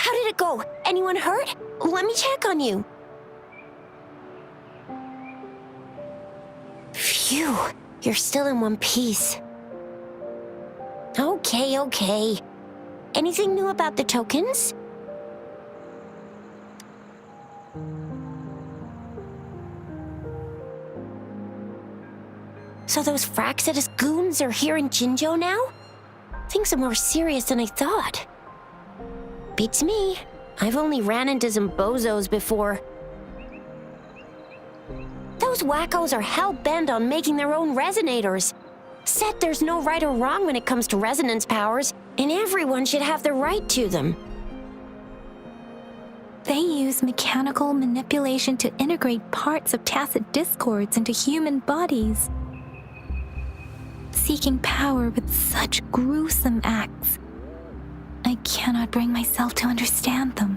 How did it go? Anyone hurt? Let me check on you. Phew, you're still in one piece. Okay. Anything new about the tokens? So those Fraxidus goons are here in Jinzhou now? Things are more serious than I thought. Beats me. I've only ran into some bozos before. Those wackos are hell-bent on making their own resonators. Said there's no right or wrong when it comes to resonance powers, and everyone should have the right to them. They use mechanical manipulation to integrate parts of tacit discords into human bodies. Seeking power with such gruesome acts. I cannot bring myself to understand them.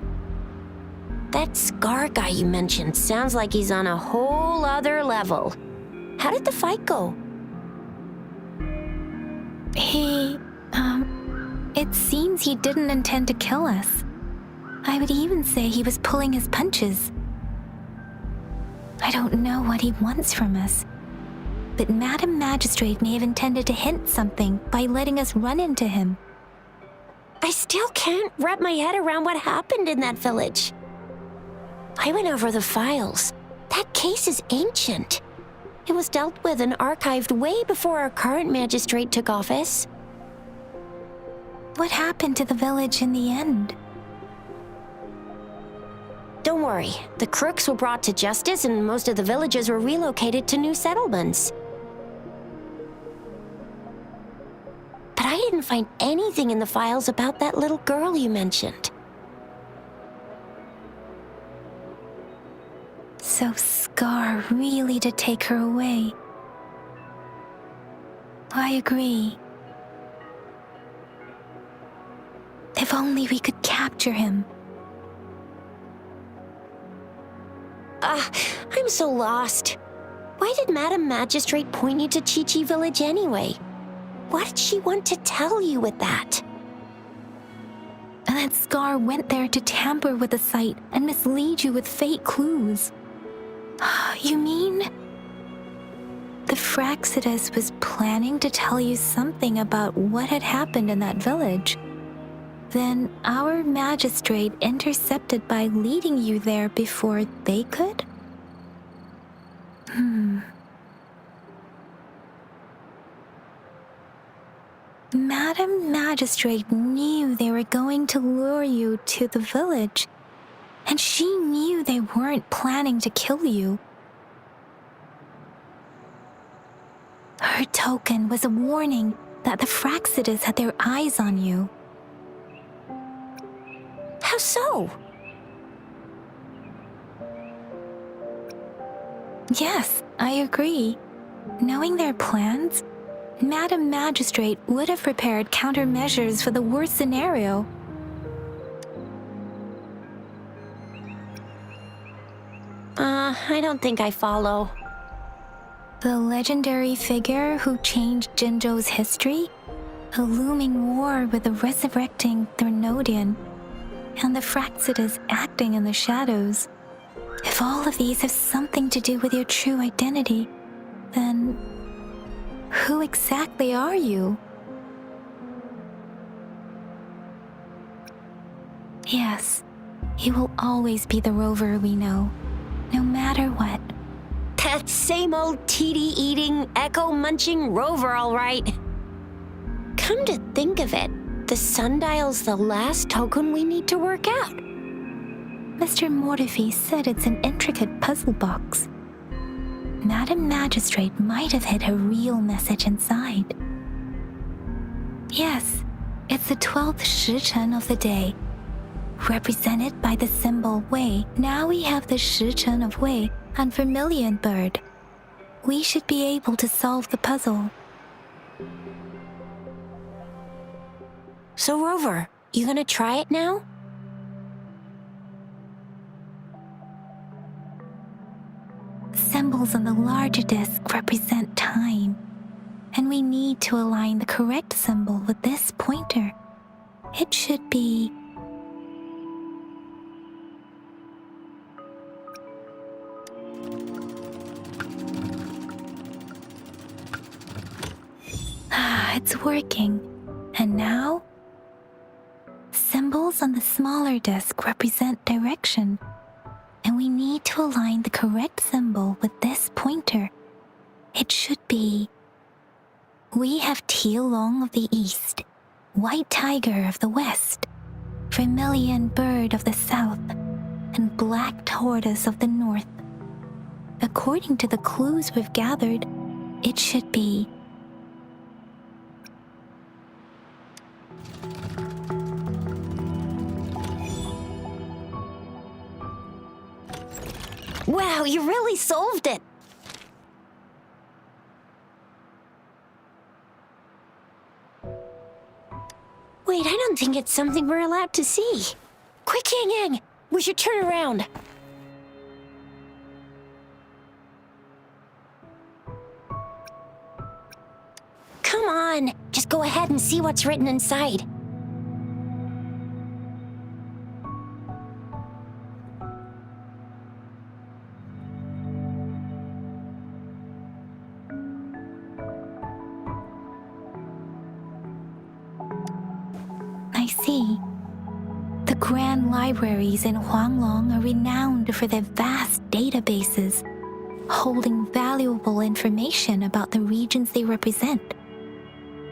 That Scar guy you mentioned sounds like he's on a whole other level. How did the fight go? It seems he didn't intend to kill us. I would even say he was pulling his punches. I don't know what he wants from us, but Madam Magistrate may have intended to hint something by letting us run into him. I still can't wrap my head around what happened in that village. I went over the files. That case is ancient. It was dealt with and archived way before our current magistrate took office. What happened to the village in the end? Don't worry, the crooks were brought to justice and most of the villagers were relocated to new settlements. But I didn't find anything in the files about that little girl you mentioned. So Scar really did take her away. I agree. If only we could capture him. I'm so lost. Why did Madam Magistrate point you to Chi-Chi Village anyway? What did she want to tell you with that? And that Scar went there to tamper with the site and mislead you with fake clues. You mean? The Fraxidus was planning to tell you something about what had happened in that village. Then our magistrate intercepted by leading you there before they could? Madam Magistrate knew they were going to lure you to the village, and she knew they weren't planning to kill you. Her token was a warning that the Fraxidus had their eyes on you. How so? Yes, I agree. Knowing their plans, Madam Magistrate would have prepared countermeasures for the worst scenario. I don't think I follow. The legendary figure who changed Jinzhou's history? A looming war with the resurrecting Threnodian, and the Fraxidus acting in the shadows. If all of these have something to do with your true identity, then who exactly are you? Yes, you will always be the Rover we know, no matter what. That same old TD-eating, echo-munching Rover, all right. Come to think of it, the sundial's the last token we need to work out. Mr. Mortefi said it's an intricate puzzle box. Madam Magistrate might have hid a real message inside. Yes, it's the 12th shichen of the day, represented by the symbol Wei. Now we have the shichen of Wei and Vermilion Bird. We should be able to solve the puzzle. So Rover, you gonna try it now? Symbols on the larger disc represent time, and we need to align the correct symbol with this pointer. It should be It's working. And now? Symbols on the smaller disc represent direction, and we need to align the correct symbol with this pointer. It should be... We have Huanglong of the east, white tiger of the west, vermilion bird of the south, and black tortoise of the north. According to the clues we've gathered, it should be... Wow, you really solved it! Wait, I don't think it's something we're allowed to see. Quick, Yang Yang! We should turn around. Come on, just go ahead and see what's written inside. I see. The grand libraries in Huanglong are renowned for their vast databases, holding valuable information about the regions they represent.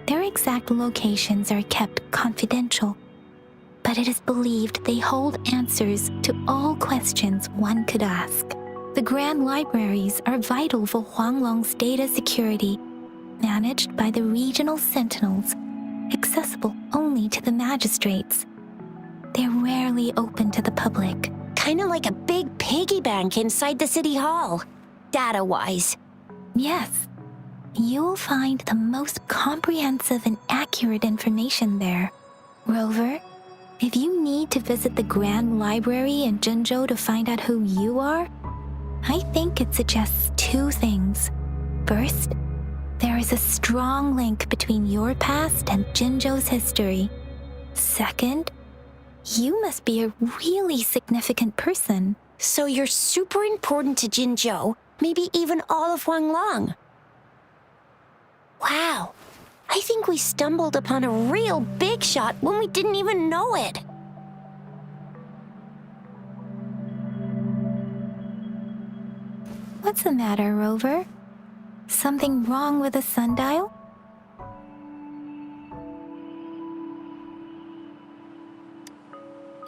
Their exact locations are kept confidential, but it is believed they hold answers to all questions one could ask. The grand libraries are vital for Huanglong's data security, managed by the regional sentinels, accessible only to the magistrates. They're rarely open to the public. Kinda like a big piggy bank inside the city hall, data-wise. Yes, you'll find the most comprehensive and accurate information there. Rover, if you need to visit the Grand Library in Jinzhou to find out who you are, I think it suggests two things. First, there is a strong link between your past and Jinzhou's history. Second, you must be a really significant person. So you're super important to Jinzhou, maybe even all of Huanglong. Wow, I think we stumbled upon a real big shot when we didn't even know it. What's the matter, Rover? Something wrong with the sundial?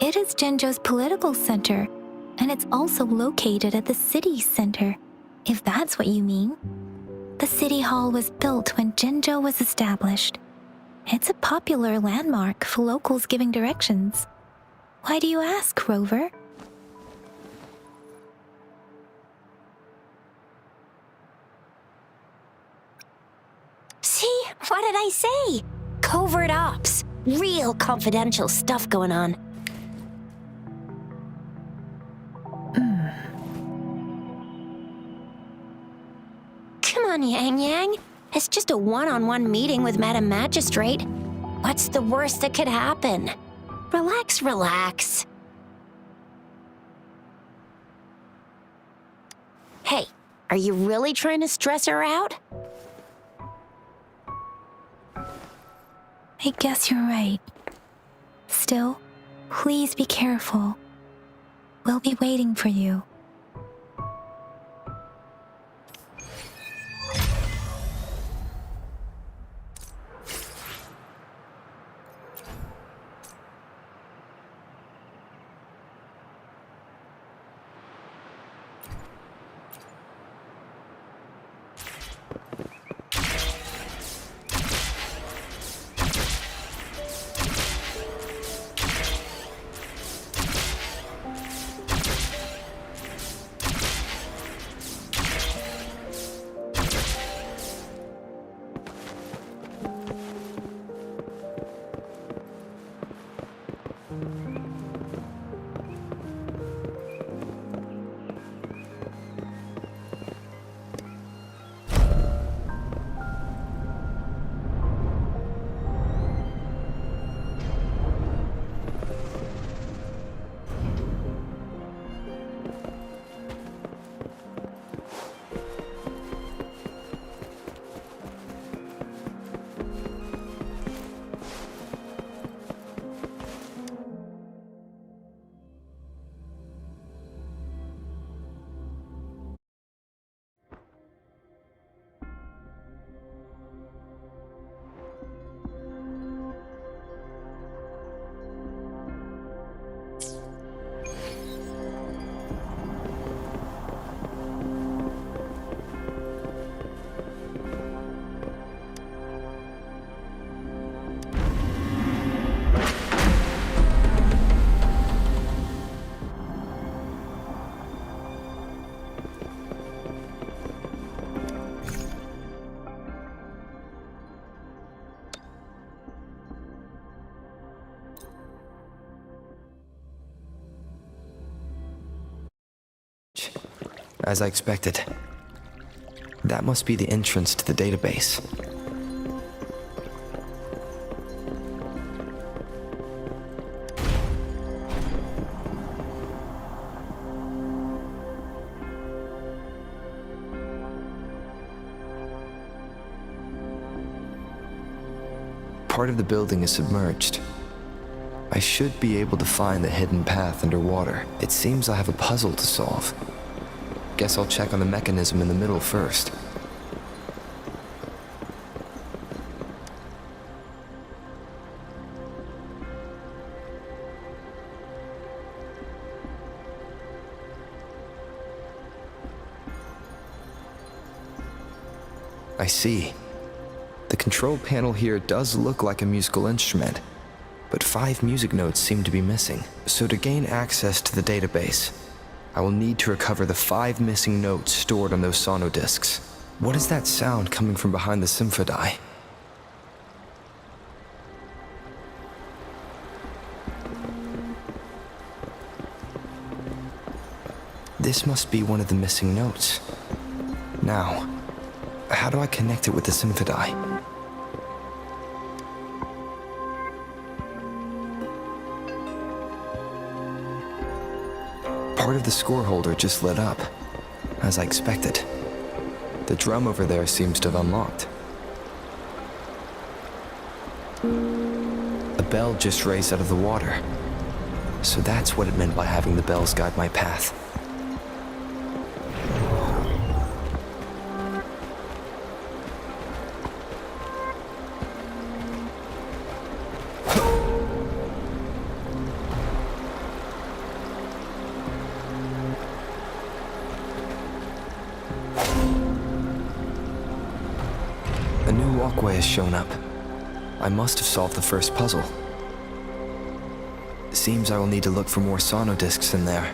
It is Jinzhou's political center, and it's also located at the city center, if that's what you mean. The city hall was built when Jinzhou was established. It's a popular landmark for locals giving directions. Why do you ask, Rover? See, what did I say? Covert ops. Real confidential stuff going on. Come on, Yang Yang. It's just a one-on-one meeting with Madam Magistrate. What's the worst that could happen? Relax, relax. Hey, are you really trying to stress her out? I guess you're right. Still, please be careful. We'll be waiting for you. As I expected. That must be the entrance to the database. Part of the building is submerged. I should be able to find the hidden path underwater. It seems I have a puzzle to solve. Guess I'll check on the mechanism in the middle first. I see. The control panel here does look like a musical instrument, but 5 music notes seem to be missing. So to gain access to the database, I will need to recover the 5 missing notes stored on those sonodiscs. What is that sound coming from behind the symphony? This must be one of the missing notes. Now, how do I connect it with the symphony? Part of the score holder just lit up, as I expected. The drum over there seems to have unlocked. A bell just raised out of the water. So that's what it meant by having the bells guide my path. A new walkway has shown up. I must have solved the first puzzle. Seems I will need to look for more sonodiscs in there.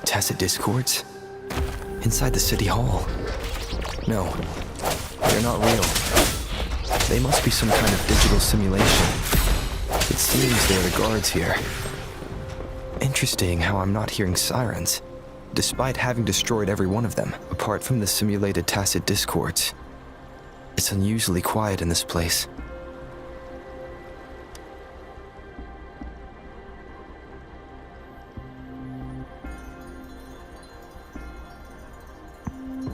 Tacit discords? Inside the city hall? No, they're not real. They must be some kind of digital simulation. It seems they're the guards here. Interesting how I'm not hearing sirens, despite having destroyed every one of them, apart from the simulated tacit discords. It's unusually quiet in this place.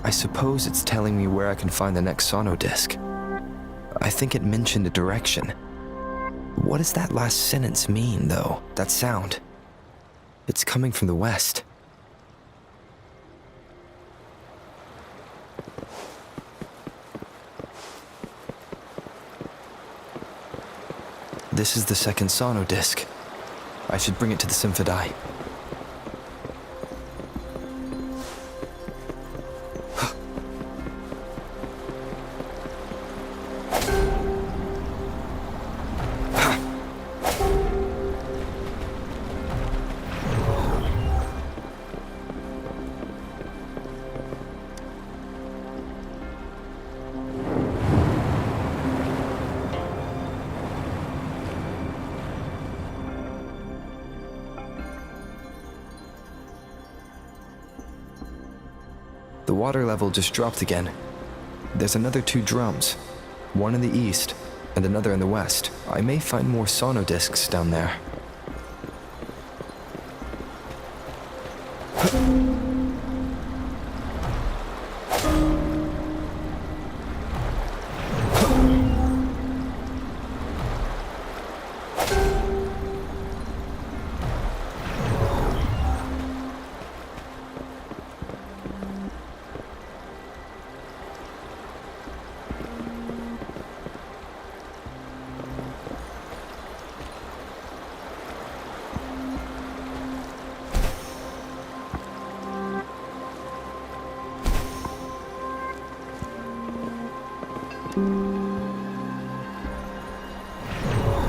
I suppose it's telling me where I can find the next sonodisc. I think it mentioned a direction. What does that last sentence mean, though? That sound. It's coming from the west. This is the second sonodisc. I should bring it to the symphony. The water level just dropped again. There's another 2 drums, one in the east and another in the west. I may find more sonodiscs down there.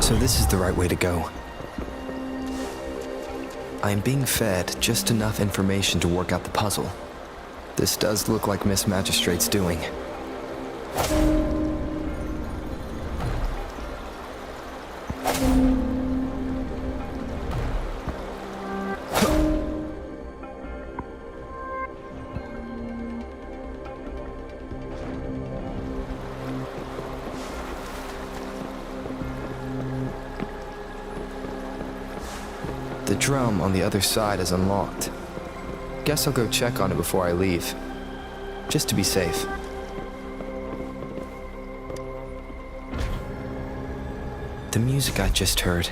So this is the right way to go. I am being fed just enough information to work out the puzzle. This does look like Miss Magistrate's doing. The drum on the other side is unlocked. Guess I'll go check on it before I leave, just to be safe. The music I just heard,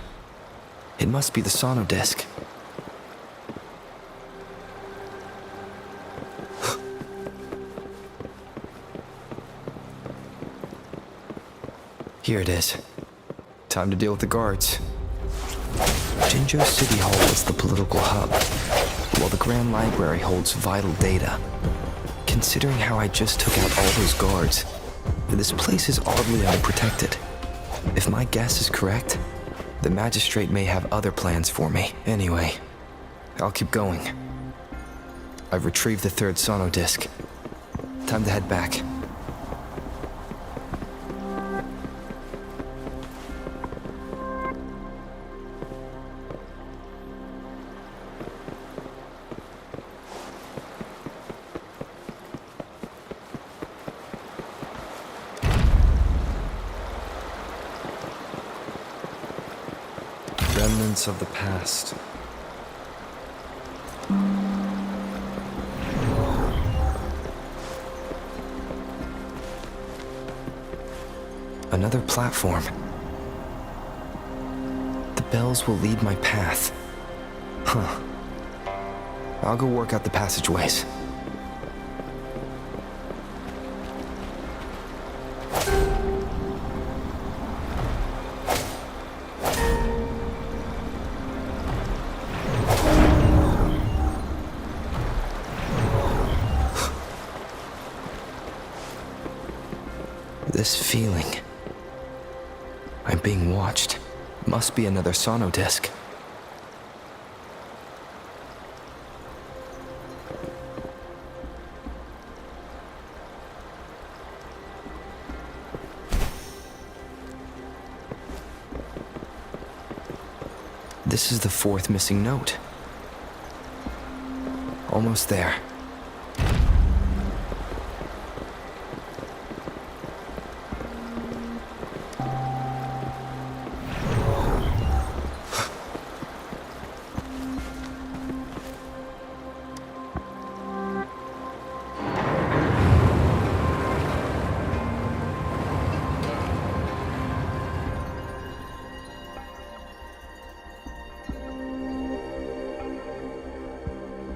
it must be the sonodisc. Here it is. Time to deal with the guards. Jinzhou City Hall is the political hub, while the Grand Library holds vital data. Considering how I just took out all those guards, this place is oddly unprotected. If my guess is correct, the Magistrate may have other plans for me. Anyway, I'll keep going. I've retrieved the third sonodisc. Time to head back. Remnants of the past. Another platform. The bells will lead my path. Huh. I'll go work out the passageways. This feeling. I'm being watched. Must be another sonodisc. This is the fourth missing note. Almost there.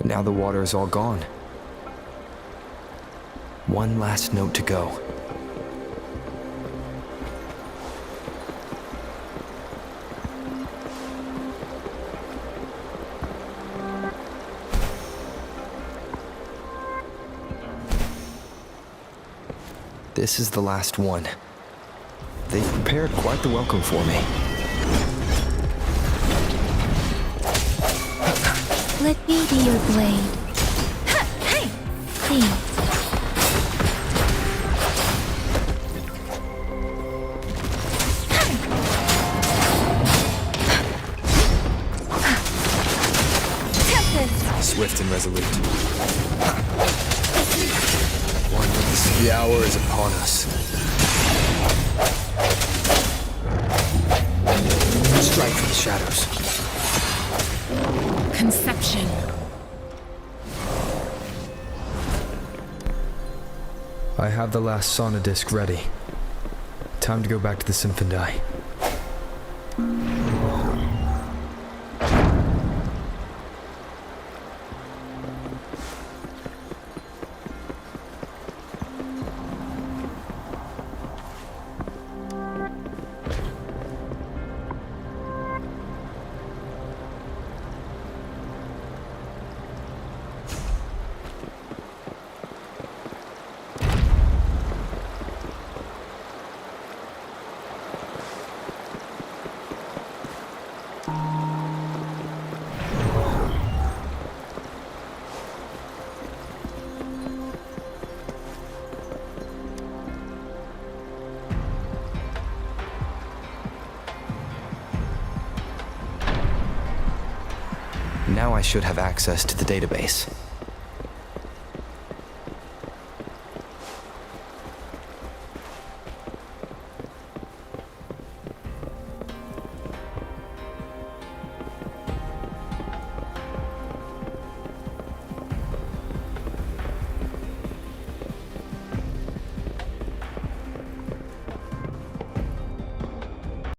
Now the water is all gone. One last note to go. This is the last one. They've prepared quite the welcome for me. Let me be your blade. Please. Swift and resolute. Once the hour is upon us. Strike from the shadows. Conception. I have the last sonodisc ready. Time to go back to the Symphony. Now I should have access to the database.